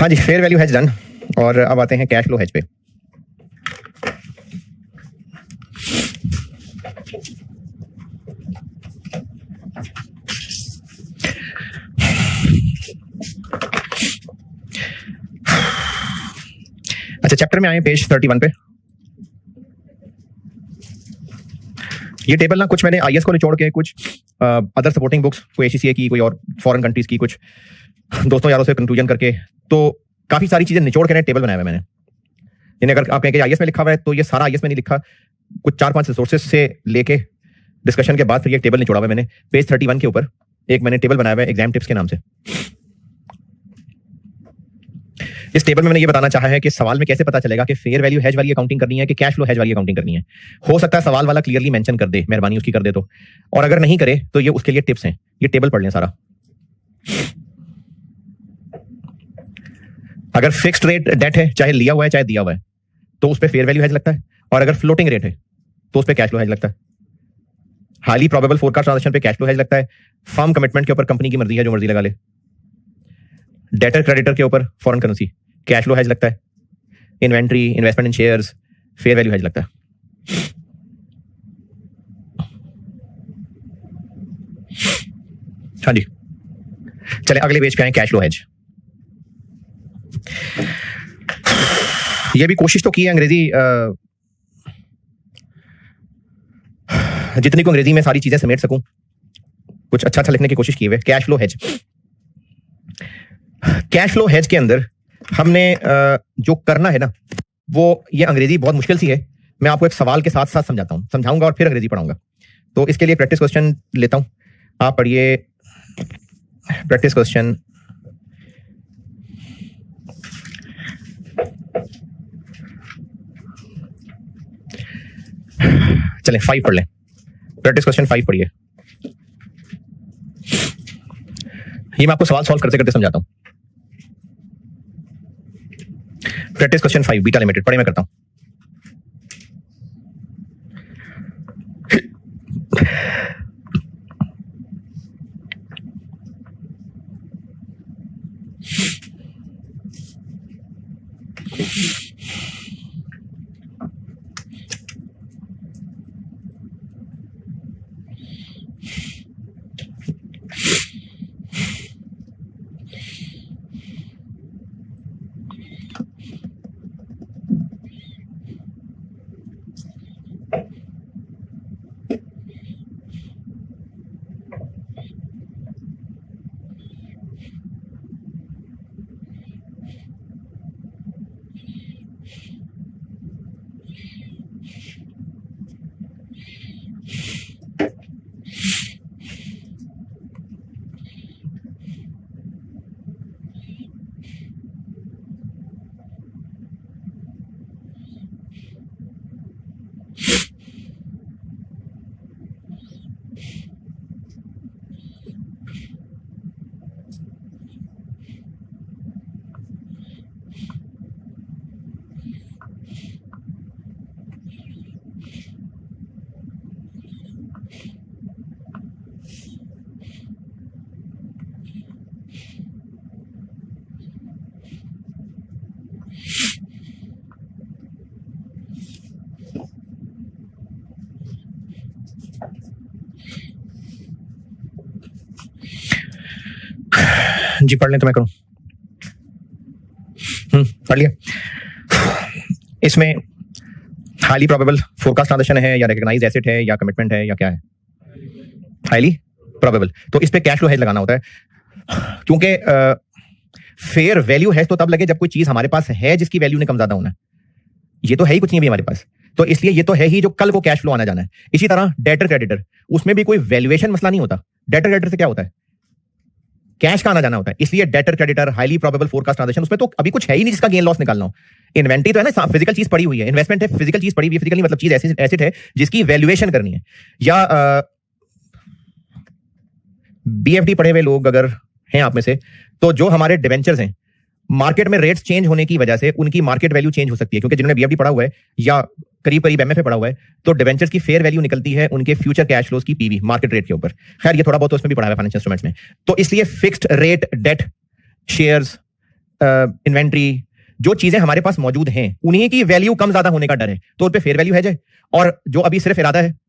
हाँ जी, fair value has done. और अब आते हैं कैश फ्लो हेज पे। अच्छा, चैप्टर में आए पेज 31 पे। ये टेबल ना कुछ मैंने आईएस को निचोड़ के कुछ अदर सपोर्टिंग बुक्स, कोई एचईसीए की, कोई और फॉरेन कंट्रीज की, कुछ दोस्तों यारों से कंक्लूजन करके, तो काफी सारी चीजें निचोड़ के टेबल बनाया हुआ मैंने। यानी अगर आप कहें कि आईएस में लिखा हुआ है तो ये सारा आईएस में नहीं लिखा, कुछ 4-5 रिसोर्सेज से लेके डिस्कशन के बाद फिर ये टेबल निचोड़ा हुआ है मैंने। पेज 31 के ऊपर एक मैंने टेबल बनाया हुआ है एग्जाम टिप्स के नाम से। इस टेबल में मैंने ये बताना चाहा है कि सवाल में कैसे पता चलेगा कि फेयर वैल्यू हेज वाली अकाउंटिंग करनी है कि कैश फ्लो हेज वाली अकाउंटिंग करनी है। हो सकता है सवाल वाला क्लियरली मेंशन कर दे, मेहरबानी उसकी कर दे तो, और अगर नहीं करे तो ये उसके लिए टिप्स हैं। ये टेबल पढ़ लें सारा। अगर फिक्स्ड रेट डेट है, चाहे लिया हुआ है चाहे दिया हुआ है, तो उस पर फेयर वैल्यू हेज लगता है, और अगर फ्लोटिंग रेट है तो उस पर कैश फ्लो हेज लगता है। हाईली प्रोबेबल फोरकास्ट ट्रांजैक्शन पे कैश फ्लो हेज लगता है। फर्म कमिटमेंट के ऊपर कंपनी की मर्जी है, जो मर्जी लगा ले। डेटर क्रेडिटर के ऊपर foreign currency cash flow hedge लगता है। इन्वेंट्री, इन्वेस्टमेंट इन शेयर्स, फेयर वैल्यू हेज लगता है। हाँ जी, चले अगले पेज पे आए, कैश फ्लो हेज। ये भी कोशिश तो की है अंग्रेजी, जितनी को अंग्रेजी में सारी चीजें समेट सकूं, कुछ अच्छा अच्छा लिखने की कोशिश की है। Cash flow hedge. Cash flow hedge के अंदर हमने जो करना है ना, वो ये अंग्रेजी बहुत मुश्किल सी है। मैं आपको एक सवाल के साथ साथ समझाऊंगा और फिर अंग्रेजी पढ़ाऊंगा। तो इसके लिए प्रैक्टिस क्वेश्चन लेता हूं, आप पढ़िए प्रैक्टिस क्वेश्चन। चलें 5 पढ़ लें। प्रैक्टिस क्वेश्चन 5 पढ़िए। ये मैं आपको सवाल सॉल्व करते करते समझाता हूं। प्रैक्टिस क्वेश्चन 5 बीटा लिमिटेड पढ़े, मैं करता हूं। जी पढ़ लें तो मैं करूं। पढ़ लिया। इसमें हाईली प्रोबेबल फोरकास्ट ट्रांजैक्शन है, या रिकॉग्नाइज्ड एसेट है, या कमिटमेंट है, या क्या है? Highly probable. तो इस पे कैश फ्लो हेज लगाना होता है, क्योंकि फेयर वैल्यू हेज तो तब लगे जब कोई चीज हमारे पास है जिसकी वैल्यू ने कम ज्यादा होना है। ये तो है ही कुछ नहीं अभी हमारे पास, तो इसलिए ये तो है ही जो कल को कैश फ्लो आना जाना है। इसी तरह डेटर क्रेडिटर, उसमें भी कोई वैल्यूएशन मसला नहीं होता। डेटर क्रेडिटर से क्या होता है? कैश का आना जाना होता है। इसलिए debtor creditor, highly probable forecast transaction, उसमें तो अभी कुछ है ही नहीं जिसका गेन लॉस निकालना हो। इन्वेंटरी तो है ना, फिजिकल चीज पड़ी हुई है। इन्वेस्टमेंट है, फिजिकल चीज पड़ी हुई है। फिजिकल नहीं मतलब चीज एसेट है जिसकी वैल्यूएशन करनी है। या बीएफडी पढ़े हुए लोग अगर हैं आप में से, तो जो हमारे डिवेंचर्स हैं, मार्केट में रेट्स चेंज होने की वजह से उनकी मार्केट वैल्यू चेंज हो सकती है। क्योंकि जिन्होंने बीएफडी पढ़ा हुआ है या करीब करीब एमएफए पढ़ा हुआ है, तो डिवेंचर्स की फेयर वैल्यू निकलती है उनके फ्यूचर कैश फ्लोज की पीवी, मार्केट रेट के ऊपर। खैर ये थोड़ा बहुत तो उसमें भी पढ़ा है फाइनेंशियल इंस्ट्रूमेंट्स में। तो इसलिए fixed rate debt, shares, inventory, जो चीजें हमारे पास मौजूद हैं उन्हीं की वैल्यू कम ज्यादा होने का डर है, तो उन पे फेयर वैल्यू हेज है। और जो अभी सिर्फ इरादा है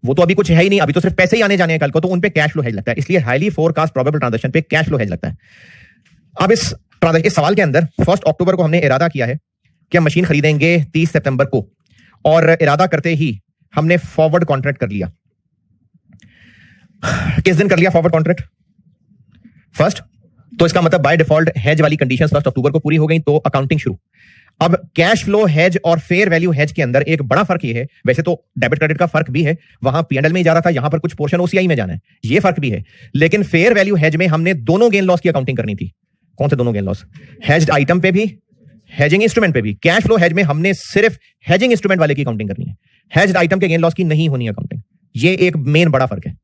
वो तो अभी कुछ है ही नहीं, अभी तो सिर्फ पैसे ही आने जाने हैं कल को, तो उन पे कैश फ्लो हेज लगता है। इसलिए हाईली फोरकास्ट प्रोबेबल ट्रांजैक्शन पे कैश फ्लो हेज लगता है। अब इस सवाल के अंदर 1 अक्टूबर को हमने इरादा किया है कि हम मशीन खरीदेंगे 30 सितंबर को, और इरादा करते ही हमने फॉरवर्ड कॉन्ट्रैक्ट कर लिया। किस दिन कर लिया फॉरवर्ड कॉन्ट्रैक्ट? फर्स्ट। तो इसका मतलब बाय डिफॉल्ट हेज वाली कंडीशंस 1 अक्टूबर को पूरी हो गई, तो अकाउंटिंग शुरू। अब कैश फ्लो हेज और फेयर वैल्यू हेज के अंदर एक बड़ा फर्क ये है, वैसे तो डेबिट क्रेडिट का फर्क भी है, वहां पीएनएल में ही जा रहा था, यहां पर कुछ पोर्शन ओसीआई में जाना है, ये फर्क भी है। लेकिन फेयर वैल्यू हेज में हमने दोनों गेन लॉस की अकाउंटिंग करनी थी। कौन से दोनों गेन लॉस? हेज्ड आइटम पे भी, हेजिंग इंस्ट्रूमेंट पे भी। कैश फ्लो हेज में हमने सिर्फ हेजिंग इंस्ट्रूमेंट वाले की अकाउंटिंग करनी है, हेज्ड आइटम के गेन लॉस की नहीं होनी अकाउंटिंग। ये एक मेन बड़ा फर्क है।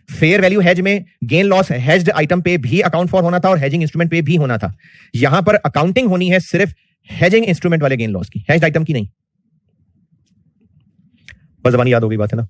फेयर वैल्यू हेज में गेन लॉस हेज्ड आइटम पे भी अकाउंट फॉर होना था और हेजिंग इंस्ट्रूमेंट पे भी होना था। यहां पर अकाउंटिंग होनी है सिर्फ हेजिंग इंस्ट्रूमेंट वाले गेन लॉस की, हेज्ड आइटम की नहीं। बस जबानी याद होगी बात है ना।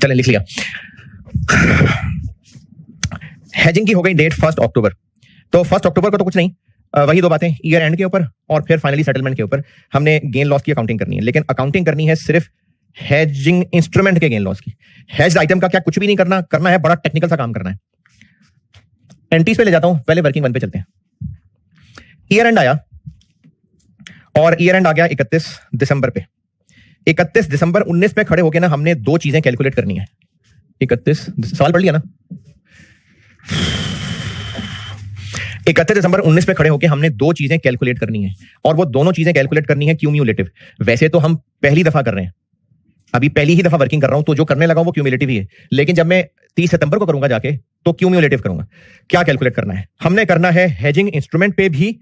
चलें लिख लिया। हेजिंग की हो गई डेट 1 अक्टूबर। तो 1 अक्टूबर को तो कुछ नहीं, वही दो बातें, ईयर एंड के ऊपर और फिर फाइनली सेटलमेंट के ऊपर हमने गेन लॉस की अकाउंटिंग करनी है। लेकिन अकाउंटिंग करनी है सिर्फ हेजिंग इंस्ट्रूमेंट के गेन लॉस की। हेज्ड आइटम का क्या कुछ भी नहीं करना, करना है बड़ा टेक्निकल सा काम करना है। एंट्रीज पे ले जाता हूं, पहले वर्किंग वन पे चलते हैं। ईयर एंड आया और ईयर एंड आ गया 31 दिसंबर पे। 31 दिसंबर 19 पे खड़े होके ना हमने दो चीजें कैलकुलेट करनी है। 31 सवाल पढ़ लिया ना। 31 दिसंबर 19 पे खड़े होके हमने दो चीजें कैलकुलेट करनी है, और वो दोनों चीजें कैलकुलेट करनी है क्यूम्युलेटिव। वैसे तो हम पहली दफा कर रहे हैं, अभी पहली ही दफा वर्किंग कर रहा हूं, तो जो करने लगा वो क्यूम्युलेटिव ही है। लेकिन जब मैं 30 सितंबर को करूंगा जाके तो क्यूम्युलेटिव करूंगा। क्या कैलकुलेट करना है? हमने करना है हेजिंग इंस्ट्रूमेंट पे भी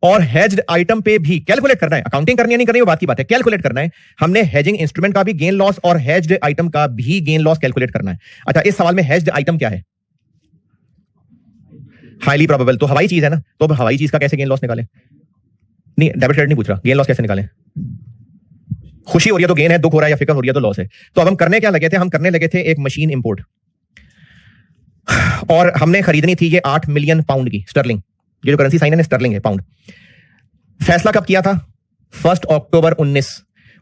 और हेज्ड आइटम पे भी कैलकुलेट करना है। अकाउंटिंग करनी है नहीं करनी वो बात की बात है, कैलकुलेट करना है। हमने हेजिंग इंस्ट्रूमेंट का भी गेन लॉस और हेज्ड आइटम का भी गेन लॉस कैलकुलेट करना है। अच्छा, इस सवाल में हेज्ड आइटम क्या है? Highly probable. तो हवाई चीज है ना, तो हवाई चीज का कैसे गेन लॉस निकालें? नहीं, डेबिट क्रेडिट नहीं पूछ रहा, गेन लॉस कैसे निकालें? खुशी हो रही है तो गेन है, दुख हो रहा है या फिक्र हो रही है तो लॉस है। तो अब हम करने क्या लगे थे? हम करने लगे थे एक मशीन इंपोर्ट, और हमने खरीदनी थी ये 8 मिलियन पाउंड की स्टर्लिंग। ये जो करेंसी साइन है स्टर्लिंग है, पाउंड। फैसला कब किया था? 1 अक्टूबर 19।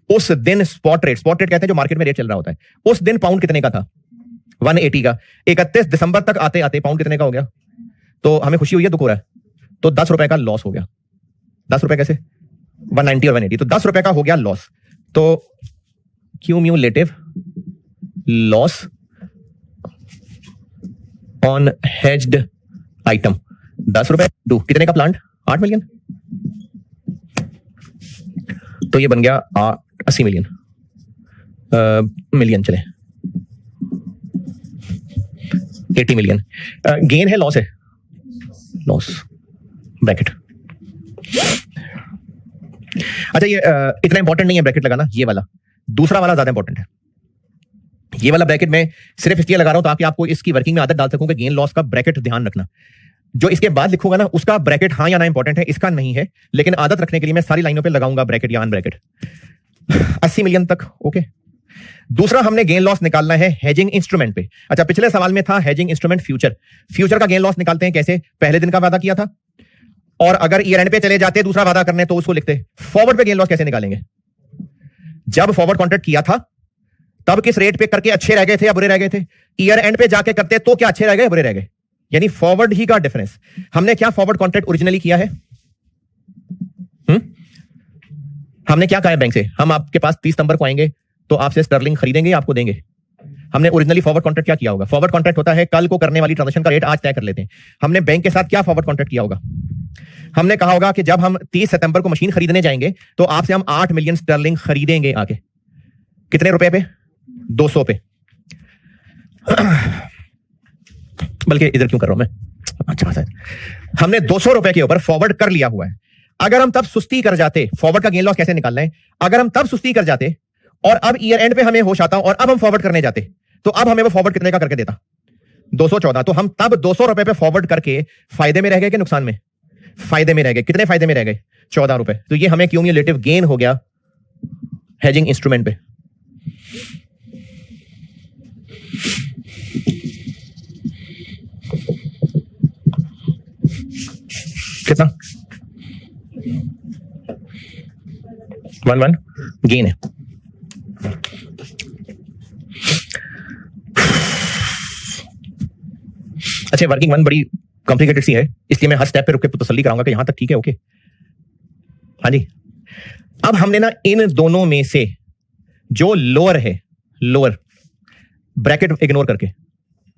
उस दिन स्पॉट रेट कहते हैं जो मार्केट में रेट चल रहा होता है, उस दिन पाउंड कितने का था? 180 का। 31 दिसंबर तक आते आते पाउंड कितने का हो गया? तो हमें खुशी हुई है, दुख हो रहा है, तो 10 रुपए का लॉस हो गया। 10 रुपए कैसे? 190 और 180, तो 10 रुपए का हो गया लॉस। तो cumulative loss on hedged item 10 रुपए टू कितने का प्लांट? 8 मिलियन। तो ये बन गया 80 मिलियन। मिलियन चले 80 मिलियन। गेन है लॉस है? Loss bracket. अच्छा, ये इतना इंपॉर्टेंट नहीं है ब्रैकेट लगाना, ये वाला दूसरा वाला ज्यादा इंपॉर्टेंट है। ये वाला ब्रैकेट में सिर्फ इसलिए लगा रहा हूं ताकि आपको इसकी वर्किंग में आदत डाल सकूं कि गेन लॉस का ब्रैकेट ध्यान रखना। जो इसके बाद लिखूंगा ना उसका ब्रैकेट हाँ या ना इंपॉर्टेंट है, इसका नहीं है, लेकिन आदत रखने के लिए मैं सारी लाइनों पे लगाऊंगा ब्रैकेट या अन ब्रैकेट। 80 मिलियन तक ओके। दूसरा हमने गेन लॉस निकालना है हेजिंग इंस्ट्रूमेंट पे। अच्छा, पिछले सवाल में था हेजिंग इंस्ट्रूमेंट फ्यूचर। फ्यूचर का गेन लॉस निकालते हैं कैसे? पहले दिन का वादा किया था, और अगर ईयर एंड पे चले जाते दूसरा वादा करने तो उसको लिखते। फॉरवर्ड पे गेन लॉस कैसे निकालेंगे? जब फॉरवर्ड कॉन्ट्रैक्ट किया था तब किस रेट पे करके अच्छे रह गए थे या बुरे रह गए थे? ईयर एंड पे जाके करते तो क्या अच्छे रह गए बुरे रह गए? यानी फॉरवर्ड ही का डिफरेंस। हमने क्या फॉरवर्ड कॉन्ट्रैक्ट ओरिजिनली किया है? हमने क्या कहा है बैंक से? हम आपके पास 30 सितंबर को आएंगे तो आपसे स्टर्लिंग खरीदेंगे या आपको देंगे? हमने ओरिजिनली फॉरवर्ड कॉन्ट्रैक्ट क्या किया होगा? फॉरवर्ड कॉन्ट्रैक्ट होता है कल को करने वाली ट्रांजैक्शन का रेट आज तय कर लेते हैं। हमने बैंक के साथ क्या फॉरवर्ड कॉन्ट्रैक्ट किया होगा? हमने कहा होगा कि जब हम 30 सितंबर को मशीन खरीदने जाएंगे तो आपसे हम 8 मिलियन स्टर्लिंग खरीदेंगे आगे। कितने रुपए पे? 200 पे। बल्कि इधर क्यों कर रहा हूं मैं, अच्छा है, हमने 200 रुपए के ऊपर फॉरवर्ड कर लिया हुआ है। अगर हम तब सुस्ती कर जाते, फॉरवर्ड का गेन लॉस कैसे निकालना है, अगर हम तब सुस्ती कर जाते और अब ईयर एंड पे हमें होश आता और अब हम फॉरवर्ड करने जाते, तो अब हमें वो फॉरवर्ड कितने का करके देता? 214। तो हम तब 200 रुपए पे फॉरवर्ड करके फायदे में रह गए कि नुकसान में? फायदे में रह गए। कितने फायदे में रह गए? 14 रुपए। तो ये हमें क्यूमुलेटिव गेन हो गया हेजिंग इंस्ट्रूमेंट पे। कितना? 1 गेन है। अच्छा, वर्किंग वन बड़ी कॉम्प्लिकेटेड सी है, इसलिए मैं हर स्टेप पे रुक के तसल्ली कराऊंगा कि यहां तक ठीक है, ओके। हाँ जी। अब हमने ना इन दोनों में से जो लोअर है, लोअर ब्रैकेट इग्नोर करके,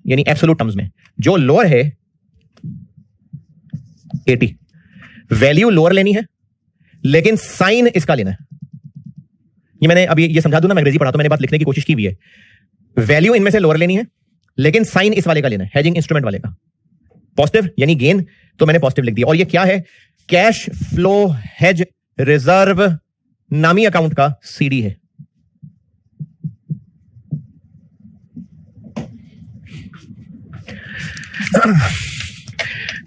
यानी एब्सोल्यूट टर्म्स में जो लोअर है 80, वैल्यू लोअर लेनी है लेकिन साइन इसका लेना है। ये मैंने अभी ये समझा दूं ना, मैं अंग्रेजी पढ़ाता हूं, मैंने बात लिखने की कोशिश की भी है। वैल्यू इनमें से लोअर लेनी है लेकिन साइन इस वाले का लेना है, हेजिंग इंस्ट्रूमेंट वाले का। पॉजिटिव यानी गेन, तो मैंने पॉजिटिव लिख दिया। और ये क्या है? कैश फ्लो हेज रिजर्व नामी अकाउंट का सीडी है।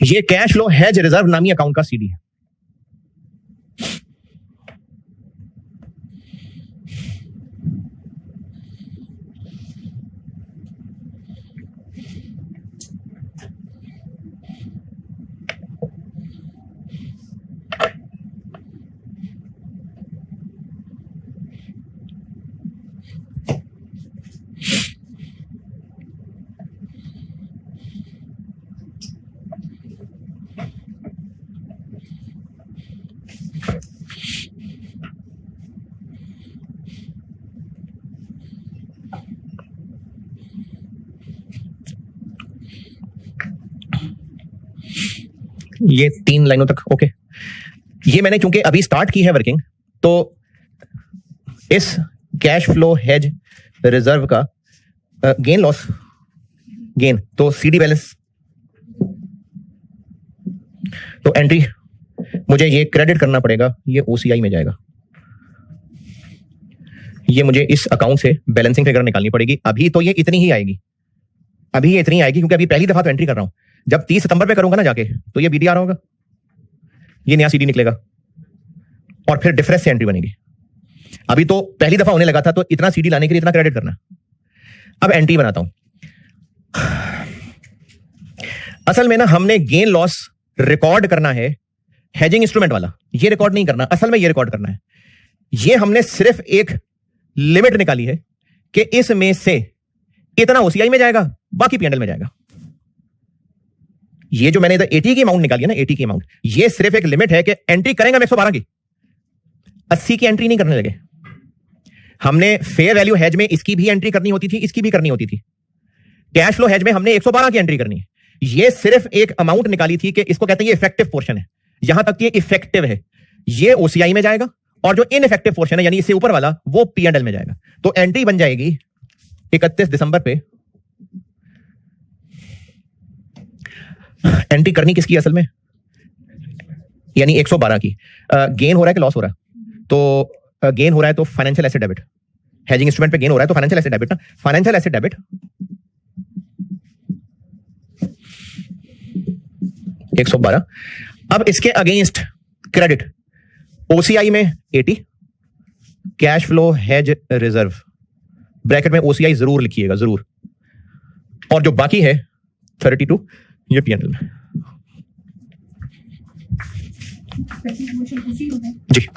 ये कैश फ्लो हेज रिजर्व नामी अकाउंट का सीडी है। ये 3 लाइनों तक ओके। ये मैंने क्योंकि अभी स्टार्ट की है वर्किंग, तो इस कैश फ्लो हेज रिजर्व का गेन लॉस गेन, तो सीडी बैलेंस, तो एंट्री मुझे ये क्रेडिट करना पड़ेगा, ये ओसीआई में जाएगा। ये मुझे इस अकाउंट से बैलेंसिंग फिगर निकालनी पड़ेगी। अभी तो ये इतनी ही आएगी, अभी ये इतनी आएगी क्योंकि अभी पहली दफा तो एंट्री कर रहा हूं। जब 30 सितंबर पे करूंगा ना जाके, तो ये बीडीआर होगा, ये नया सीडी निकलेगा और फिर डिफरेंस से एंट्री बनेगी। अभी तो पहली दफा होने लगा था, तो इतना सीडी लाने के लिए इतना क्रेडिट करना। अब एंट्री बनाता हूं। असल में ना हमने गेन लॉस रिकॉर्ड करना है, हेजिंग इंस्ट्रूमेंट वाला ये रिकॉर्ड नहीं करना, असल में ये रिकॉर्ड करना है। ये हमने सिर्फ एक लिमिट निकाली है कि इसमें से इतना ओसीआई में जाएगा, बाकी पीएनएल में जाएगा। ये जो मैंने इधर 80 की अमाउंट निकाली है ना, 80 की अमाउंट, ये सिर्फ एक लिमिट है कि एंट्री करेंगे हम 112 की, 80 की एंट्री नहीं करने लगे। हमने फेयर वैल्यू हेज में इसकी भी एंट्री करनी होती थी, इसकी भी करनी होती थी। कैश फ्लो हेज में हमने 112 की एंट्री करनी है। ये सिर्फ एक अमाउंट निकाली थी कि इसको कहते हैं ये इफेक्टिव पोर्शन है, यहां तक ये इफेक्टिव है, ये ओसीआई में जाएगा, और जो इनइफेक्टिव पोर्शन है यानी इससे ऊपर वाला वो पीएनएल में जाएगा। तो एंट्री बन जाएगी 31 दिसंबर पे। एंट्री करनी किसकी असल में, यानी 112 की। गेन हो रहा है कि लॉस हो रहा है? तो गेन हो रहा है तो financial asset debit, hedging instrument पे गेन हो रहा है तो फाइनेंशियल एसेट डेबिट ना, फाइनेंशियल एसेट डेबिट 112। अब इसके अगेंस्ट क्रेडिट ओसीआई में 80, cash flow hedge reserve bracket में ओसीआई जरूर लिखिएगा, जरूर, और जो बाकी है 32 ये पीएनएल में। जी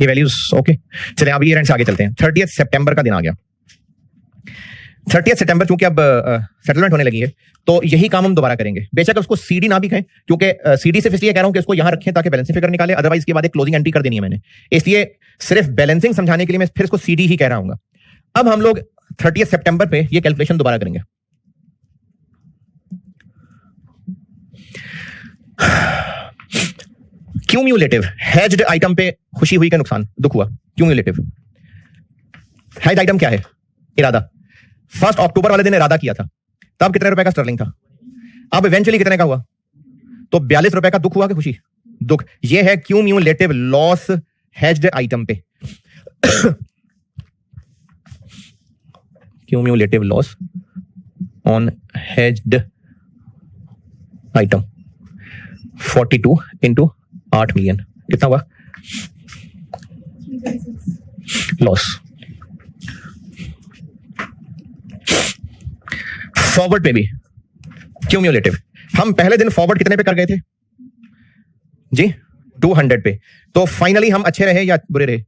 ये वैल्यूज ओके। चलिए अब ईयर एंड से आगे चलते हैं। 30 सितंबर का दिन आ गया। 30 सितंबर चूंकि अब सेटलमेंट होने लगी है तो यही काम हम दोबारा करेंगे। बेशक उसको सीडी ना भी कहें, क्योंकि सीडी सिर्फ इसलिए कह रहा हूं कि इसको यहां रखें ताकि बैलेंसिंग फिगर निकाले, अदरवाइज के बाद एक क्लोजिंग एंट्री कर देनी है मैंने, इसलिए सिर्फ बैलेंसिंग समझाने के लिए मैं फिर इसको सीडी ही कह रहा हूं। अब हम लोग 30 सितंबर पे ये कैलकुलेशन दोबारा करेंगे। क्यूम्यूलेटिव हेज्ड आइटम पे खुशी हुई का नुकसान, दुख हुआ। क्यूम्यूलेटिव हेज्ड आइटम क्या है? इरादा। 1 अक्टूबर वाले दिन इरादा किया था, तब कितने रुपए का स्टर्लिंग था, अब इवेंचुअली कितने का हुआ? तो 42 रुपए का दुख हुआ कि खुशी? दुख। ये है क्यूम्यूलेटिव लॉस हेज्ड आइटम पे। Cumulative loss on hedged item 42 into 8 million, कितना हुआ लॉस? फॉरवर्ड पे भी क्यूम्यूलेटिव, हम पहले दिन फॉरवर्ड कितने पे कर गए थे जी? 200 पे। तो फाइनली हम अच्छे रहे या बुरे रहे?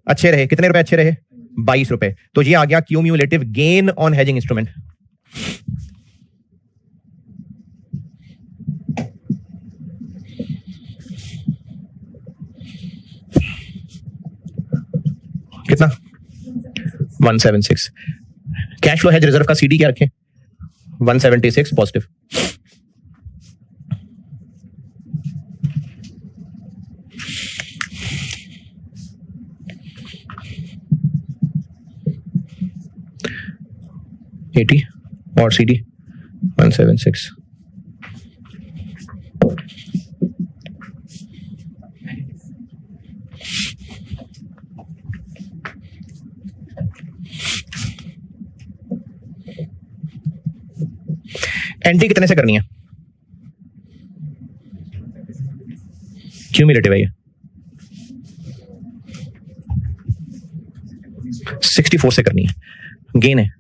अच्छे रहे। कितने रुपए अच्छे रहे? 22 रुपए। तो ये आ गया cumulative gain on hedging instrument. कितना? 176। कैश फ्लो हेज रिजर्व का सीडी क्या रखें? 176 पॉजिटिव। $80 और सीडी 176। एंट्री कितने से करनी है? क्यूम्युलेटिव है ये। 64 से करनी है। गेन है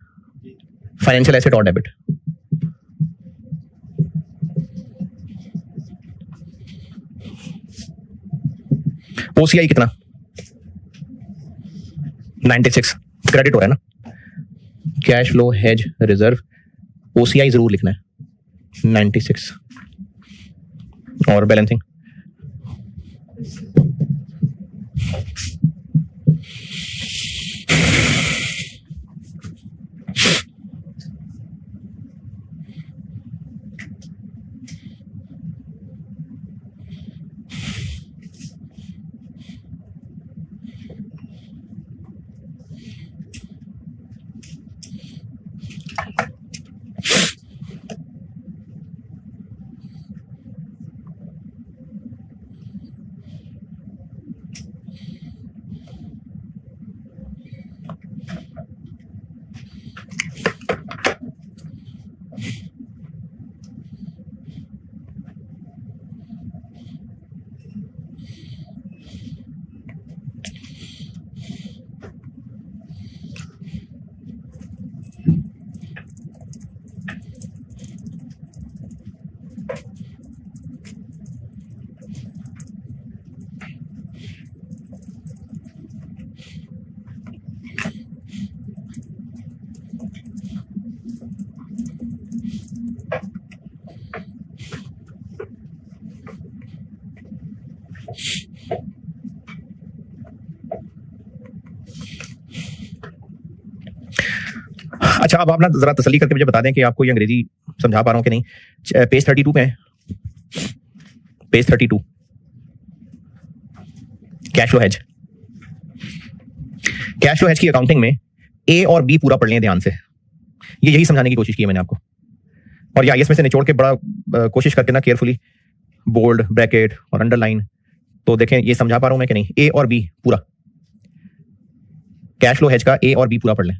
फाइनेंशियल एसेट और डेबिट। ओसीआई कितना? 96 क्रेडिट हो रहा है ना। Cash flow hedge reserve OCI जरूर लिखना है 96 और बैलेंसिंग अच्छा, अब आप ना जरा तसल्ली करके मुझे बता दें कि आपको ये अंग्रेजी समझा पा रहा हूं कि नहीं। पेज 32 पे है, page 32 cash flow hedge. Cash flow hedge की अकाउंटिंग में ए और बी पूरा पढ़ लें ध्यान से। ये यही समझाने की कोशिश की है मैंने आपको, और या इसमें से निचोड़ के बड़ा कोशिश करके ना केयरफुली बोल्ड ब्रैकेट और अंडरलाइन, तो देखें ये समझा पा रहा हूं मैं कि नहीं। ए और बी पूरा, कैश फ्लो हेज का ए और बी पूरा पढ़ लें।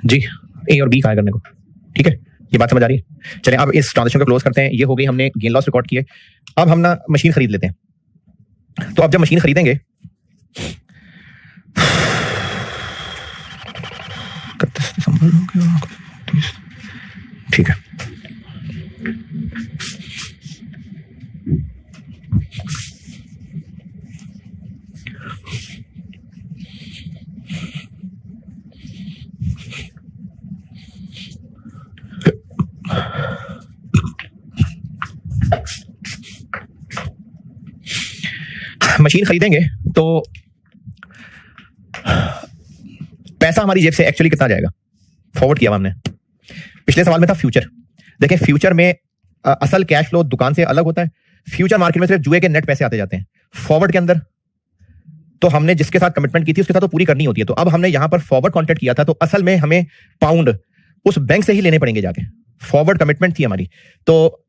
जी, ए और बी कहा करने को, ठीक है, ये बात समझ आ रही है। चलें अब इस ट्रांजेक्शन को क्लोज करते हैं। ये हो गई, हमने गेन लॉस रिकॉर्ड किए। अब हम ना मशीन खरीद लेते हैं। तो अब जब मशीन खरीदेंगे, ठीक है, मशीन खरीदेंगे तो पैसा हमारी जेब से एक्चुअली कितना जाएगा? फॉरवर्ड किया हमने। पिछले सवाल में था फ्यूचर। देखिए फ्यूचर में असल कैश फ्लो दुकान से अलग होता है। फ्यूचर मार्केट में सिर्फ जुए के नेट पैसे आते जाते हैं। फॉरवर्ड के अंदर तो हमने जिसके साथ कमिटमेंट की थी उसके साथ तो पूरी करनी होती है। तो अब हमने यहां पर फॉरवर्ड कॉन्ट्रैक्ट किया था, तो असल में हमें पाउंड उस बैंक से ही लेने पड़ेंगे जाके। फॉरवर्ड कमिटमेंट थी हमारी। तो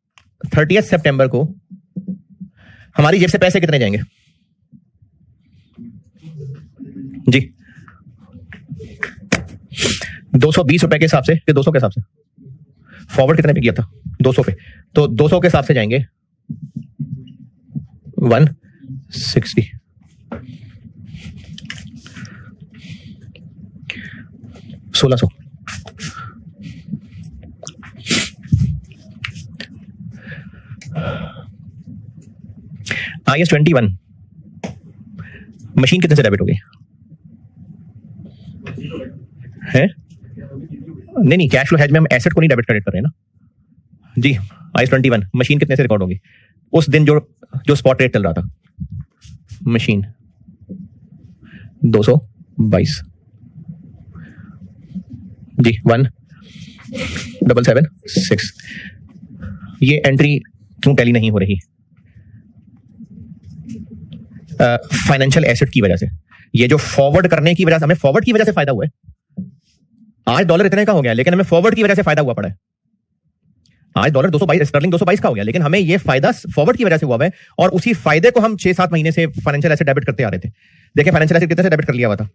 30 सितंबर को हमारी जेब से पैसे कितने जाएंगे जी? 220 रुपए के हिसाब से, 200 के हिसाब से। फॉरवर्ड कितने पे किया था? 200 पे। तो 200 के हिसाब से जाएंगे 160। $1600। IS 21 मशीन कितने से डेबिट हो गई है? नहीं, कैश फ्लो हेज में हम एसेट को नहीं डेबिट क्रेडिट कर रहे हैं ना जी। IS 21 मशीन कितने से रिकॉर्ड होगी? उस दिन जो स्पॉट रेट चल रहा था। मशीन 222 जी, 1776। ये एंट्री क्यों टैली नहीं हो रही? फाइनेंशियल एसेट की वजह से। ये जो फॉरवर्ड करने की वजह से, हमें फॉरवर्ड की वजह से फायदा हुआ है। आज डॉलर इतने का हो गया, लेकिन हमें फॉरवर्ड की वजह से फायदा हुआ पड़ा है। आज डॉलर 222, स्टर्लिंग 222 का हो गया, लेकिन हमें ये फायदा फॉरवर्ड की वजह से हुआ है। और उसी फायदे को हम 6-7 महीने से फाइनेंशियल एसेट डेबिट करते आ रहे थे। देखिए फाइनेंशियल एसेट कितने से डेबिट कर लिया हुआ था?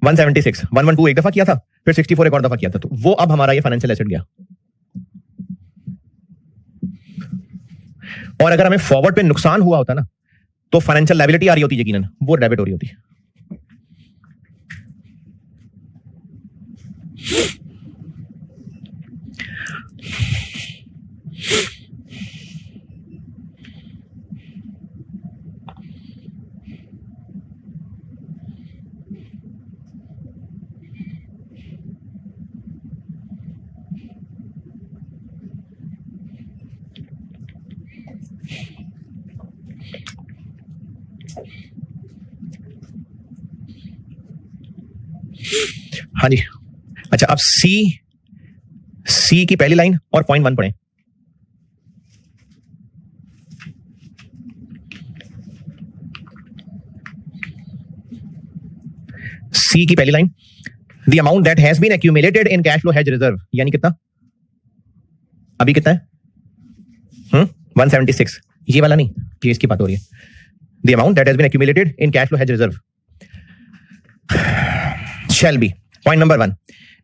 176, 112 एक दफा किया था, फिर 64 एक और दफा किया था। तो वो अब हमारा ये फाइनेंशियल एसेट गया। और अगर हमें फॉरवर्ड पे नुकसान हुआ होता ना, तो फाइनेंशियल लायबिलिटी आ रही होती यकीनन, वो डेबिट हो रही होती। हाँ जी, अच्छा अब सी की पहली लाइन और पॉइंट 1 पढ़ें। सी की पहली line, the amount that has been accumulated in cash flow hedge reserve, यानी कितना? अभी कितना है? 176। ये वाला नहीं, ये इसकी बात हो रही है। The amount that has been accumulated in cash flow hedge reserve shall be, point number 1,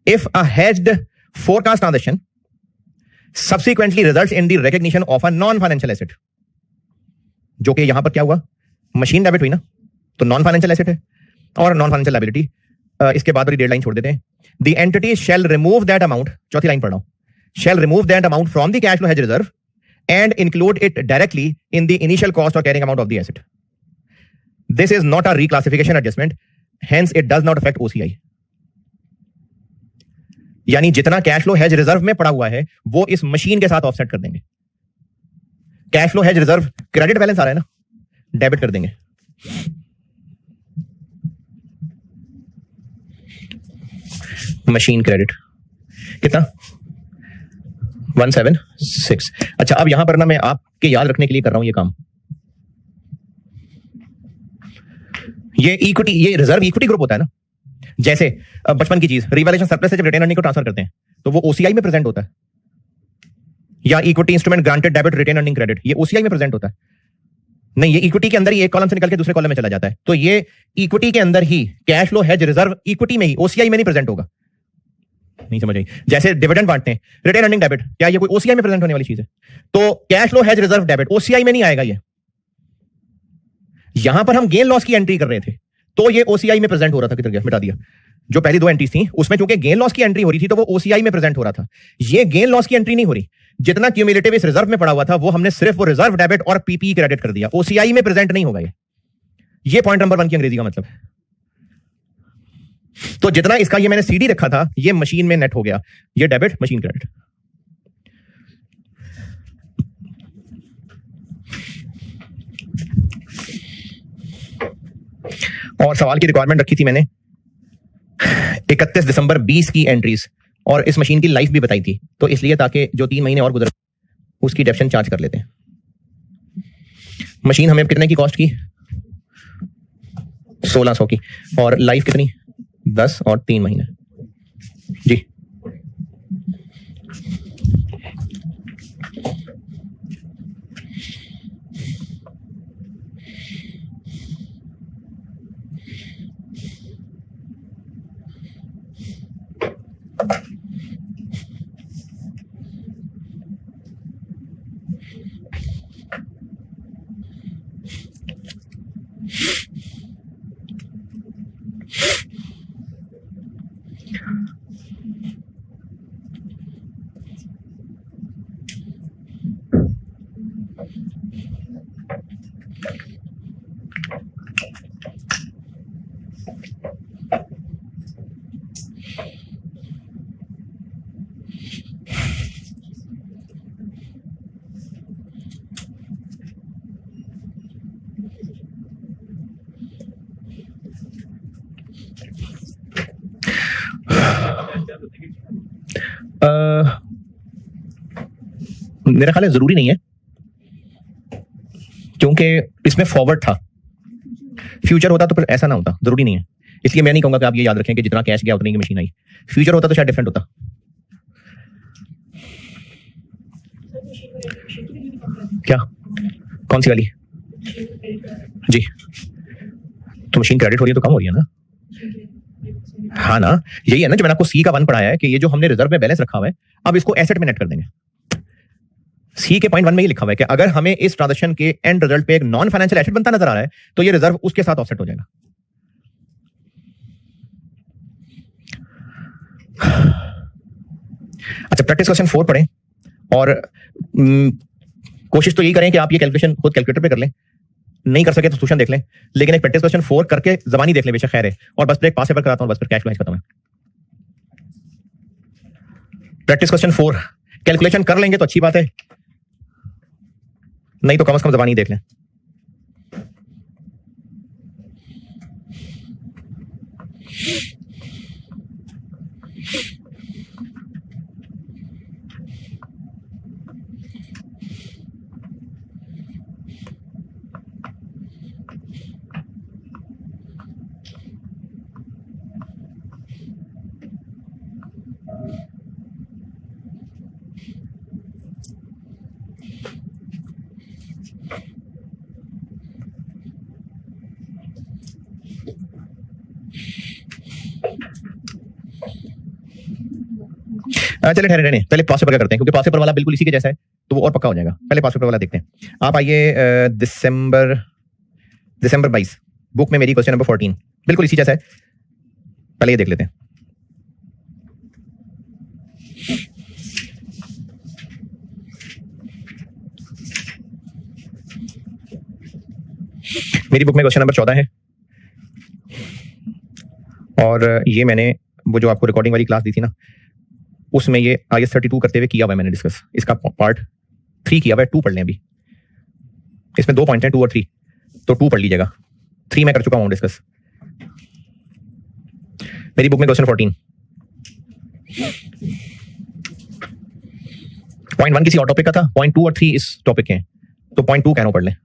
if a hedged forecast transaction subsequently results in the recognition of a non-financial asset, जो कि यहां पर क्या हुआ? मशीन डेबिट हुई ना, तो non financial asset है। और नॉन फाइनेंशियल लायबिलिटी, इसके बाद वाली डेड लाइन छोड़ देते हैं। The entity shall remove that amount, चौथी लाइन पढ़ रहा हूं, shall remove that amount from the cash flow hedge reserve and include it directly in the initial cost or carrying amount of the asset. This is not a reclassification adjustment, hence it does not affect OCI. यानी जितना cash flow hedge reserve में पड़ा हुआ है वो इस machine के साथ ऑफसेट कर देंगे। Cash flow hedge reserve credit balance आ रहा है ना, डेबिट कर देंगे। मशीन क्रेडिट कितना? 176। अच्छा अब यहां पर ना मैं आपके याद रखने के लिए कर रहा हूं ये काम। ये इक्विटी, ये रिजर्व इक्विटी ग्रुप होता है ना। जैसे बचपन की चीज, रिवैल्यूएशन सरप्लस से जब रिटेन अर्निंग को ट्रांसफर करते हैं तो वो ओसीआई में प्रेजेंट होता है, या equity instrument granted debit retain earning credit, ये ओसीआई में प्रेजेंट होता है। नहीं, ये इक्विटी के अंदर ही एक कॉलम से निकल के दूसरे कॉलम में चला जाता है। तो ये इक्विटी के अंदर ही cash flow hedge reserve equity में ही, ओसीआई में नहीं प्रेजेंट होगा। नहीं समझ आई। जैसे डिविडेंड बांटते हैं, रिटेन अर्निंग डेबिट, क्या ये कोई ओसीआई में प्रेजेंट होने वाली चीज है? तो cash flow has reserve debit OCI में नहीं आएगा ये। यहां पर हम गेन लॉस की एंट्री कर रहे थे, तो ये ओसीआई में प्रेजेंट हो रहा था। किधर गया? मिटा दिया। जो पहली दो एंट्रीज थी उसमें चूंकि गेन लॉस की एंट्री हो रही थी तो वो ओसीआई में प्रेजेंट हो रहा था। ये गेन लॉस की एंट्री नहीं हो रही। जितना क्यूमुलेटिव इस रिजर्व में पड़ा हुआ था वो हमने सिर्फ वो रिजर्व डेबिट और पीपी क्रेडिट कर दिया। ओसीआई में प्रेजेंट नहीं होगा ये पॉइंट नंबर 1 की अंग्रेजी का मतलब है। तो जितना इसका ये मैंने सीडी रखा था ये मशीन में नेट हो गया, ये डेबिट मशीन क्रेडिट। और सवाल की रिक्वायरमेंट रखी थी मैंने 31 दिसंबर 20 की एंट्रीज, और इस मशीन की लाइफ भी बताई थी, तो इसलिए ताकि जो 3 महीने और गुजर उसकी डेप्शन चार्ज कर लेते हैं। मशीन हमें कितने की कॉस्ट की? 1600 की। और लाइफ कितनी? 10 और 3 महीने। जी मेरा ख्याल है जरूरी नहीं है, क्योंकि इसमें फॉरवर्ड था। फ्यूचर होता तो फिर ऐसा ना होता, जरूरी नहीं है। इसलिए मैं नहीं कहूंगा कि आप ये याद रखें कि जितना कैश गया उतनी की मशीन आई। फ्यूचर होता तो शायद डिफरेंट होता। क्या? कौन सी वाली? जी, तो मशीन क्रेडिट हो रही है तो कम हो रही है ना? हाँ ना, यही है ना जो मैंने आपको सी का 1 पढ़ाया है कि ये जो हमने रिजर्व में बैलेंस रखा हुआ है अब इसको एसेट में नेट कर देंगे। सी के पॉइंट 1 में ये लिखा हुआ है कि अगर हमें इस ट्रांजैक्शन के एंड रिजल्ट पे एक नॉन फाइनेंशियल एसेट बनता नजर आ रहा है तो ये रिजर्व उसके साथ ऑफसेट हो जाएगा। अच्छा, प्रैक्टिस क्वेश्चन 4 पढ़ें और कोशिश तो यही करें कि आप ये कैलकुलेशन खुद कैलकुलेटर पे कर लें। नहीं कर सके तो ट्यूशन देख लें, लेकिन एक प्रैक्टिस क्वेश्चन 4 करके जबानी देख लें बेशक, खैर है। और बस एक पास पेपर कराता हूं, बस फिर कैश फ्लो खत्म है। प्रैक्टिस क्वेश्चन 4 कैलकुलेशन कर लेंगे तो अच्छी बात है, नहीं तो कम से कम जबानी देख लें। चले ठहरे रहने, पहले पास पेपर का करते हैं क्योंकि पास पेपर वाला बिल्कुल इसी के जैसा है तो वो और पक्का हो जाएगा। पहले पास पेपर वाला देखते हैं। आप आइए दिसंबर 22 बुक में मेरी क्वेश्चन नंबर 14 बिल्कुल इसी जैसा है, पहले ये देख लेते हैं। मेरी बुक में क्वेश्चन नंबर 14 है और ये मैंने वो जो आपको रिकॉर्डिंग वाली क्लास दी थी ना उसमें ये IS 32 करते हुए किया हुआ है मैंने डिस्कस। इसका पार्ट 3 किया हुआ है, 2 पढ़ लें अभी। इसमें 2 पॉइंट हैं 2 और 3, तो 2 पढ़ लीजिएगा। 3 मैं कर चुका हूं डिस्कस। मेरी बुक में क्वेश्चन 14 पॉइंट 1 किसी और टॉपिक का था, पॉइंट 2 और 3 इस टॉपिक के हैं, तो पॉइंट 2 कैनो पढ़ लें।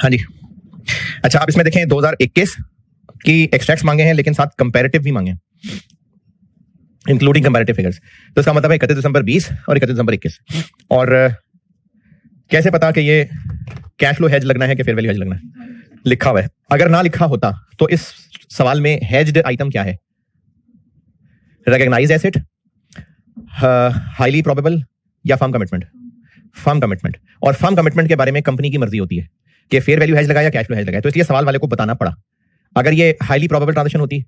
हाँ जी, अच्छा आप इसमें देखें 2021 की एक्सट्रैक्ट्स मांगे हैं, लेकिन साथ कंपैरेटिव भी मांगे, इंक्लूडिंग कंपैरेटिव फिगर्स। तो इसका मतलब है 31 दिसंबर 20 और 31 दिसंबर 21। और कैसे पता कि ये कैश फ्लो हेज लगना है कि फेयर वैल्यू हेज लगना है? लिखा हुआ है। अगर ना लिखा होता तो इस सवाल में हेज्ड आइटम क्या है? रिकॉग्नाइज्ड एसेट, हाईली प्रोबेबल या फर्म कमिटमेंट? Firm commitment. और फर्म कमिटमेंट के बारे में कंपनी की मर्जी होती है कि फेयर वैल्यू हेज लगाया या कैश फ्लो हेज लगाया, तो इसलिए सवाल वाले को बताना पड़ा। अगर ये हाईली प्रोबेबल ट्रांजैक्शन होती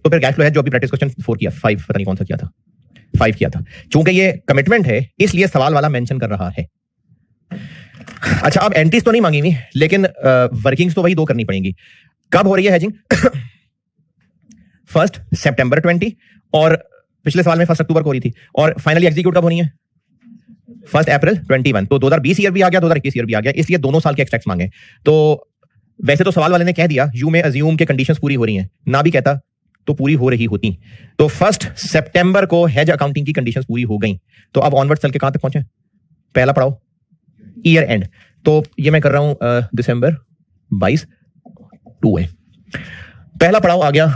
तो फिर कैश फ्लो हेज जो भी प्रैक्टिस क्वेश्चन 4 किया, 5 पता नहीं कौन सा किया था, 5 किया था। चूंकि ये कमिटमेंट है इसलिए सवाल वाला मेंशन कर रहा है। अच्छा, अब एंट्रीज तो नहीं मांगी हुई, लेकिन वर्किंग्स तो वही 2 करनी पड़ेंगी। कब हो रही है हेजिंग? 1 सितंबर 20 और पिछले साल में 1 अक्टूबर को हो रही थी, और फाइनली एग्जीक्यूट कब होनी है? 1 अप्रैल 21। तो 2020 ईयर भी आ गया, 2021 ईयर भी आ गया, इसलिए दोनों साल के एक्सट्रैक्ट्स मांगे। तो वैसे तो सवाल वाले ने कह दिया यू में अज्यूम के कंडीशंस पूरी हो रही हैं, ना भी कहता तो पूरी हो रही होती। तो 1 सितंबर को हेज अकाउंटिंग की कंडीशंस पूरी हो गई। तो अब ऑनवर्ड चल के कहां तक पहुंचे? पहला पड़ाव ईयर एंड। तो ये मैं कर रहा हूं दिसंबर 22 2 है, पहला पड़ाव आ गया।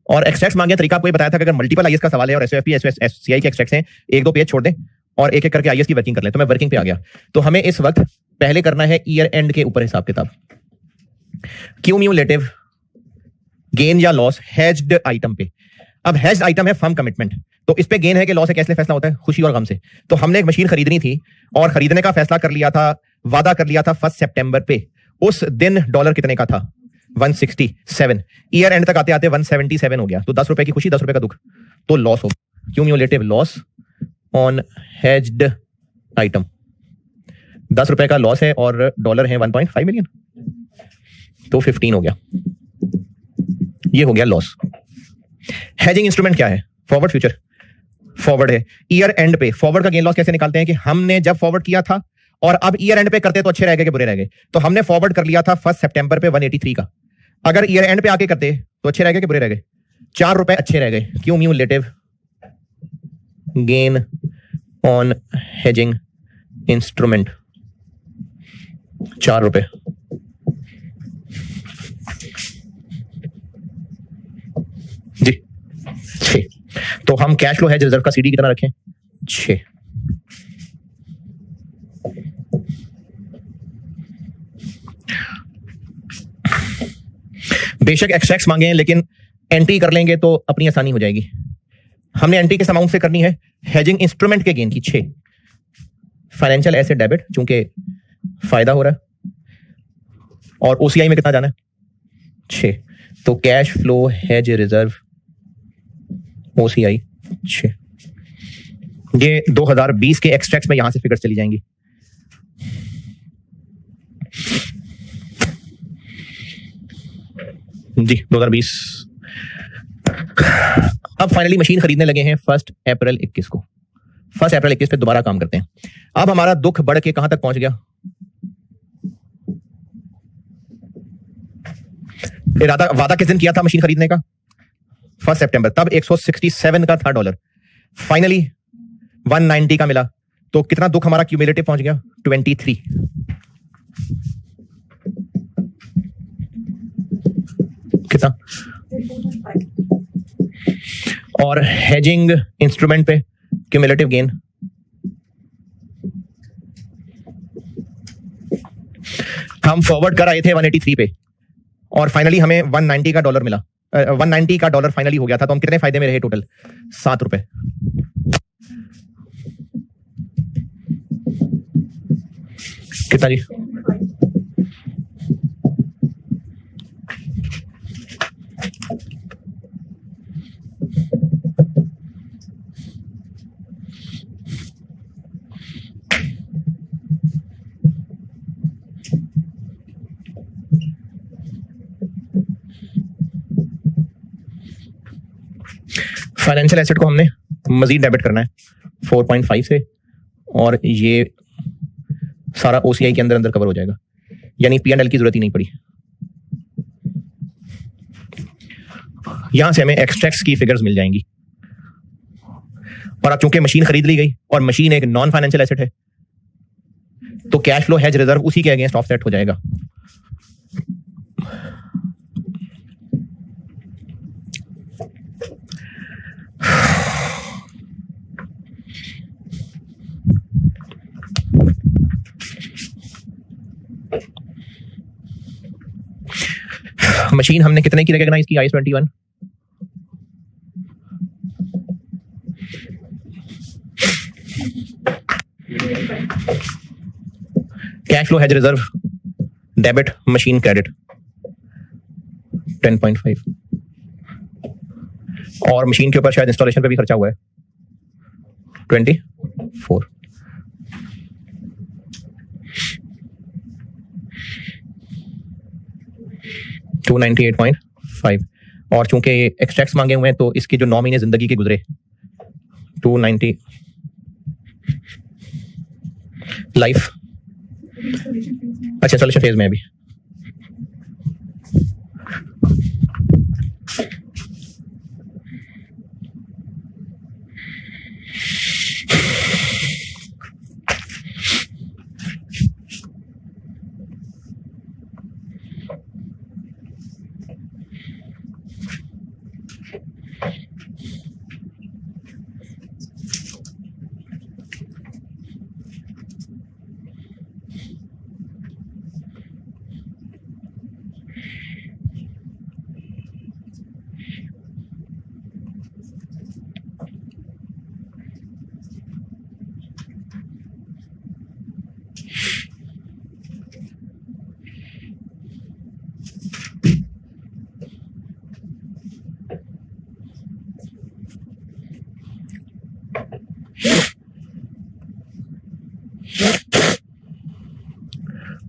और एक्सट्रैक्ट्स मांगे, तरीका आपको ये बताया था कि अगर मल्टीपल आईएएस का सवाल है और एसओएफपी एससीआई के एक्सट्रैक्ट्स हैं, 1-2 पेज छोड़ दें और एक एक करके आईएएस की वर्किंग कर लें। तो मैं वर्किंग पे आ गया। तो हमें इस वक्त पहले करना है ईयर एंड के ऊपर हिसाब किताब। क्यूम्यूलेटिव गेन या लॉस हेज्ड आइटम पे। अब हेज्ड आइटम है फर्म कमिटमेंट, तो इस पे गेन है कि लॉस है, कैसे फैसला होता है? खुशी और गम से। तो हमने एक मशीन खरीदनी थी और खरीदने का फैसला कर लिया था, वादा कर लिया था 1 सितंबर पे। उस दिन डॉलर कितने का था? 167। ईयर एंड तक आते आते 177 हो गया। तो 10 रुपए की खुशी, 10 रुपए का दुख, तो लॉस हो। Cumulative loss on hedged item, 10 रुपए का लॉस है और डॉलर है 1.5 मिलियन, तो 15 हो गया। ये हो गया लॉस। हेजिंग इंस्ट्रूमेंट क्या है? Forward future. फॉरवर्ड है। ईयर एंड पे फॉरवर्ड का गेन लॉस कैसे निकालते हैं कि हमने जब फॉरवर्ड किया था और अब ईयर एंड पे करते तो अच्छे रह गए कि बुरे रह गए? तो हमने फॉरवर्ड कर लिया था 1 सितंबर पे 183 का। अगर ईयर एंड पे आके करते तो अच्छे रह गए कि बुरे रह गए? 4 रुपए अच्छे रह गए। Cumulative gain on hedging instrument 4 रुपए। जी 6। तो हम कैश फ्लो हेज रिजर्व का सीडी कितना रखें? 6। बेशक एक्सट्रैक्ट्स मांगे हैं, लेकिन एंट्री कर लेंगे तो अपनी आसानी हो जाएगी। हमने एंट्री किस अमाउंट से करनी है? हेजिंग इंस्ट्रूमेंट के गेन की 6। फाइनेंशियल एसेट डेबिट, चूंकि फायदा हो रहा है, और ओसीआई में कितना जाना है? 6। तो cash flow hedge reserve OCI 6। ये 2020 के एक्सट्रैक्ट्स में यहां से फिगर्स चली जाएंगी। जी 2020। अब फाइनली मशीन खरीदने लगे हैं 1 अप्रैल 21 को। 1 अप्रैल 21 पे दोबारा काम करते हैं। अब हमारा दुख बढ़ के कहां तक पहुंच गया? इरादा वादा किस दिन किया था मशीन खरीदने का? 1 सितंबर। तब 167 का था डॉलर, फाइनली 190 का मिला। तो कितना दुख हमारा क्यूमुलेटिव पहुंच गया? 23। कितना? और हेजिंग इंस्ट्रूमेंट पे क्यूमुलेटिव गेन हम फॉरवर्ड कर आए थे 183 पे, और फाइनली हमें 190 का डॉलर मिला। 190 का डॉलर फाइनली हो गया था। तो हम कितने फायदे में रहे टोटल? 7 रुपए। कितना जी? फाइनेंशियल एसेट को हमने मजीद डेबिट करना है 4.5 से, और ये सारा OCI के अंदर अंदर कवर हो जाएगा, यानी P&L की जरूरत ही नहीं पड़ी। यहां से हमें एक्सट्रैक्ट्स की फिगर्स मिल जाएंगी। और अब चूंकि मशीन खरीद ली गई और मशीन एक नॉन फाइनेंशियल एसेट है, तो कैश फ्लो हेज रिजर्व उसी के अगेंस्ट ऑफसेट हो जाएगा। मशीन हमने कितने की रिकॉग्नाइज की? IS-21। Cash flow hedge reserve debit machine credit 10.5, और मशीन के ऊपर शायद इंस्टॉलेशन पे भी खर्चा हुआ है 24, 298.5, और चूंकि एक्सट्रैक्ट्स मांगे हुए हैं तो इसके जो 9 महीने जिंदगी के गुजरे 290 लाइफ। अच्छा, इंस्टॉलेशन फेज में अभी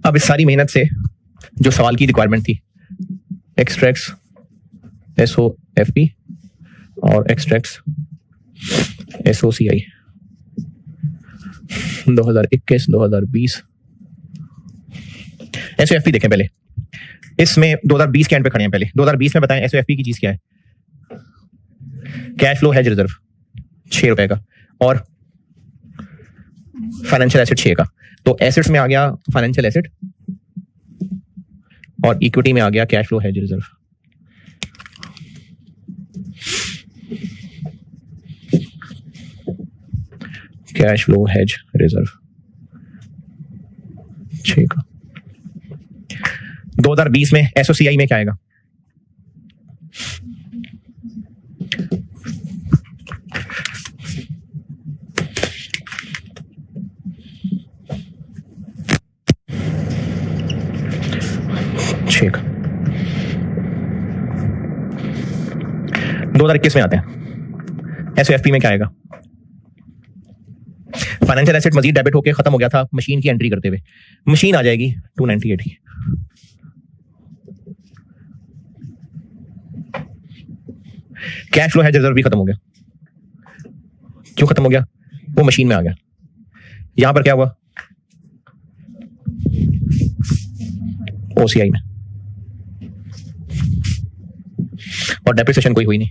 अब इस सारी मेहनत से जो सवाल की रिक्वायरमेंट थी, एक्सट्रैक्ट्स SOFP और एक्सट्रैक्ट्स SOCI 2021-2020। SOFP देखें पहले, इसमें 2020 के एंड पे खड़े हैं। पहले 2020 में बताएं SOFP की चीज क्या है? कैश फ्लो हेज रिजर्व 6 रुपए का, और फाइनेंशियल एसेट 6 का। तो एसेट्स में आ गया फाइनेंशियल एसेट, और इक्विटी में आ गया cash flow hedge reserve. Cash flow hedge reserve 6 का। 2020 में SOCI में क्या आएगा? ठीक, 2021 में आते हैं। SOFP में क्या आएगा? फाइनेंशियल एसेट मजीद डेबिट होके खत्म हो गया था मशीन की एंट्री करते हुए, मशीन आ जाएगी 298 की। कैश फ्लो हेज रिजर्व भी खत्म हो गया। क्यों खत्म हो गया? वो मशीन में आ गया। यहां पर क्या हुआ? OCI में, और डेप्रिसिएशन कोई हुई नहीं।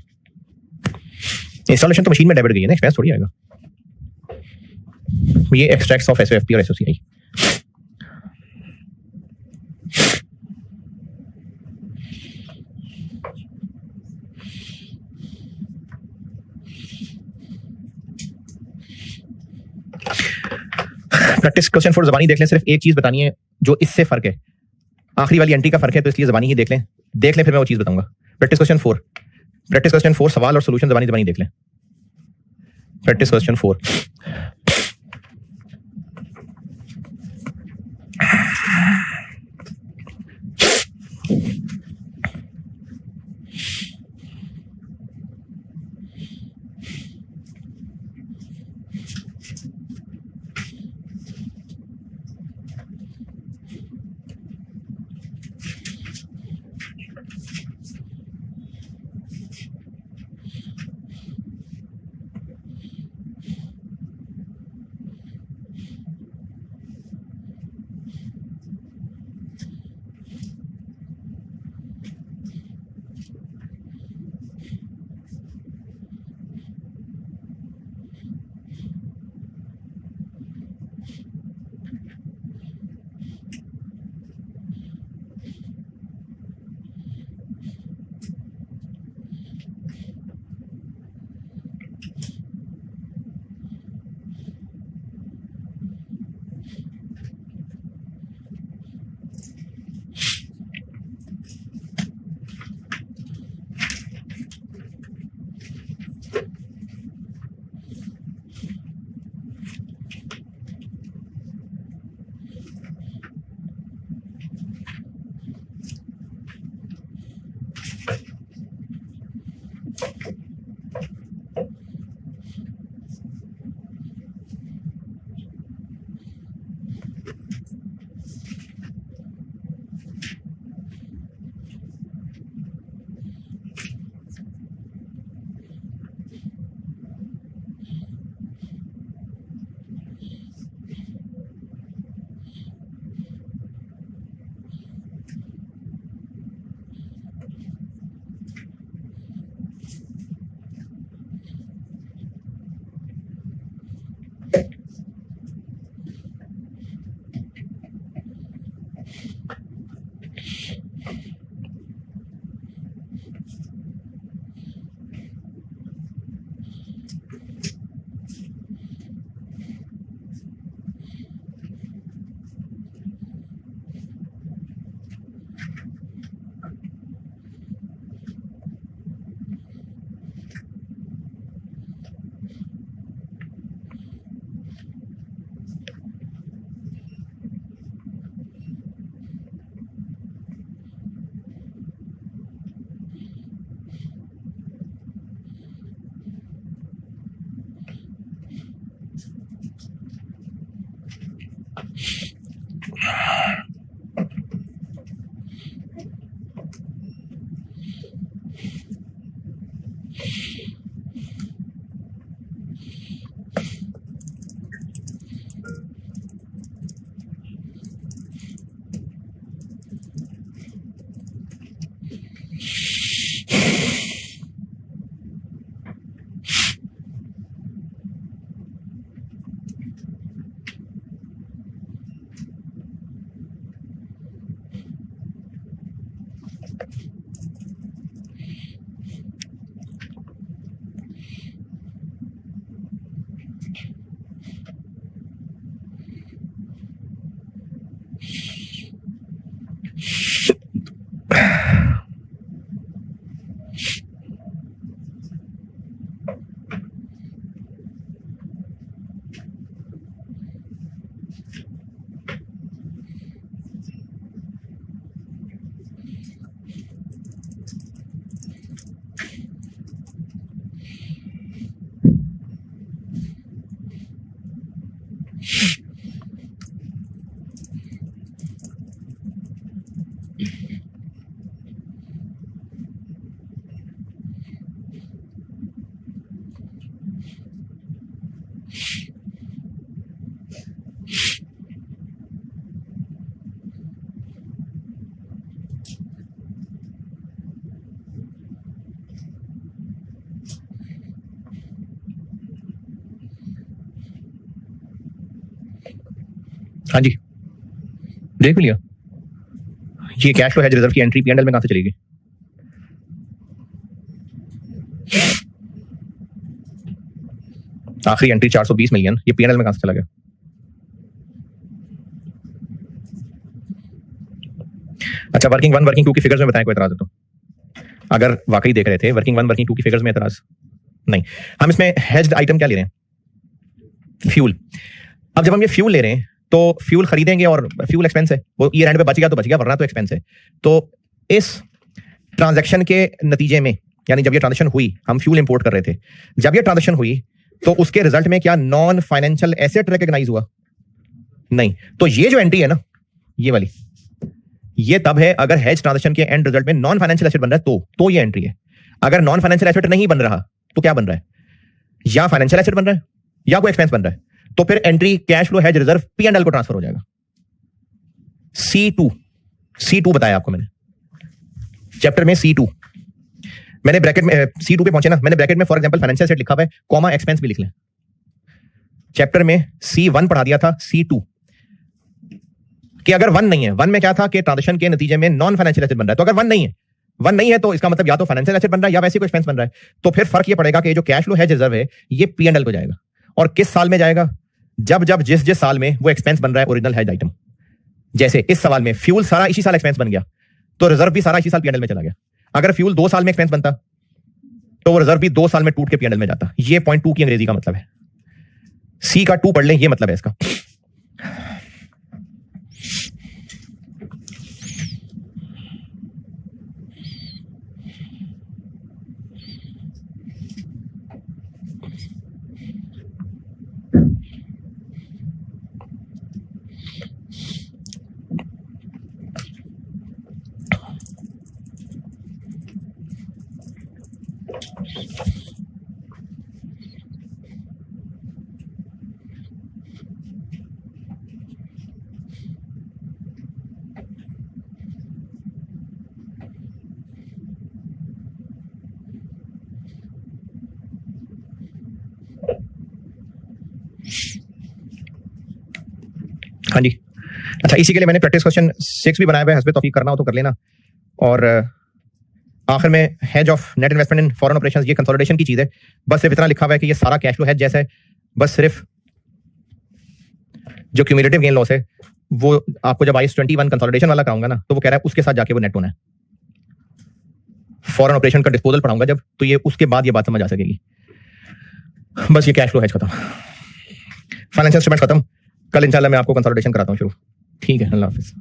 इंस्टॉलेशन तो मशीन में डेबिट गई है ना, एक्सपेंस थोड़ी आएगा। ये एक्सट्रैक्ट्स ऑफ SOFP और SOCI। प्रैक्टिस क्वेश्चन फॉर ज़बानी देख लें। सिर्फ एक चीज बतानी है जो इससे फर्क है, आखिरी वाली एंट्री का फर्क है, तो इसलिए ज़बानी ही देख लें फिर मैं वो चीज बताऊंगा। प्रैक्टिस क्वेश्चन 4 सवाल और सॉल्यूशन ज़बानी देख लें। Practice question 4। हाँ जी, देख लिया। ये कैश फ्लो हेज रिजर्व की एंट्री पीएनएल में कहां से चलेगी? आखिरी एंट्री 420 मिलियन, ये पीएनएल में कहां से चला गया? अच्छा, वर्किंग 1 वर्किंग 2 की फिगर्स में बताएं कोई एतराज हो तो। अगर वाकई देख रहे थे वर्किंग 1 वर्किंग 2 की फिगर्स में एतराज नहीं। हम इसमें हेज्ड आइटम क्या ले रहे हैं? फ्यूल। अब जब हम ये फ्यूल ले रहे हैं तो फ्यूल खरीदेंगे और फ्यूल एक्सपेंस है, वो ईयर एंड पे बच गया तो बच गया, वरना तो एक्सपेंस है। तो इस ट्रांजैक्शन के नतीजे में, यानी जब ये ट्रांजैक्शन हुई, हम फ्यूल इंपोर्ट कर रहे थे, जब ये ट्रांजैक्शन हुई तो उसके रिजल्ट में क्या नॉन फाइनेंशियल एसेट रिकॉग्नाइज हुआ? नहीं। तो ये जो एंट्री है ना, ये वाली, ये तब है अगर हेज ट्रांजैक्शन के एंड रिजल्ट में नॉन फाइनेंशियल एसेट बन रहा है तो ये एंट्री है। अगर नॉन फाइनेंशियल एसेट नहीं बन रहा तो क्या बन रहा है? या फाइनेंशियल एसेट बन रहा है या कोई एक्सपेंस बन रहा है, तो फिर entry cash flow hedge reserve PNL को ट्रांसफर हो जाएगा। C2 बताया आपको मैंने चैप्टर में। C2 मैंने ब्रैकेट में, C2 पे पहुंचे ना, मैंने ब्रैकेट में फॉर एग्जांपल फाइनेंशियल एसेट लिखा हुआ है, कॉमा एक्सपेंस भी लिख लें। चैप्टर में C1 पढ़ा दिया था, C2 कि अगर 1 नहीं है, 1 में क्या था कि ट्रांजैक्शन के नतीजे में नॉन फाइनेंशियल एसेट बन रहा है, तो अगर 1 नहीं है तो इसका मतलब या तो फाइनेंशियल एसेट बन रहा है या वैसे कोई एक्सपेंस बन रहा है। तो फिर फर्क ये पड़ेगा कि जो कैश फ्लो हेज रिजर्व है ये पीएनएल को जाएगा। और किस साल में जाएगा? जब जिस साल में वो एक्सपेंस बन रहा है ओरिजिनल हेज आइटम। जैसे इस सवाल में फ्यूल सारा इसी साल एक्सपेंस बन गया, तो रिजर्व भी सारा इसी साल पीएनएल में चला गया। अगर फ्यूल 2 साल में एक्सपेंस बनता तो वो रिजर्व भी 2 साल में टूट के पीएनएल में जाता। ये पॉइंट 2 की अंग्रेजी का मतलब है। C का 2 पढ़ लें, ये मतलब है इसका। हाँ जी। अच्छा, इसी के लिए मैंने प्रैक्टिस क्वेश्चन 6 भी बनाया हुआ है, हस्बे तौफीक करना हो तो कर लेना। और आखिर में hedge of net investment in foreign operations, ये कंसोलिडेशन की चीज है। बस सिर्फ इतना लिखा हुआ है कि ये सारा कैश फ्लो हेज जैसा है, बस सिर्फ जो क्यूमुलेटिव गेन लॉस है वो आपको जब IAS 21 कंसोलिडेशन वाला कराऊंगा ना, तो वो कह रहा है उसके साथ जाके वो नेट होना है। फॉरेन ऑपरेशन का डिस्पोजल पढ़ाऊंगा जब, तो ये उसके बाद ये बात समझ आ सकेगी। बस ये कैश फ्लो हेज खत्म, फाइनेंशियल इंस्ट्रूमेंट खत्म। कल इंशाल्लाह मैं आपको कंसोलिडेशन कराता हूँ शुरू। ठीक है, अल्लाह हाफिज।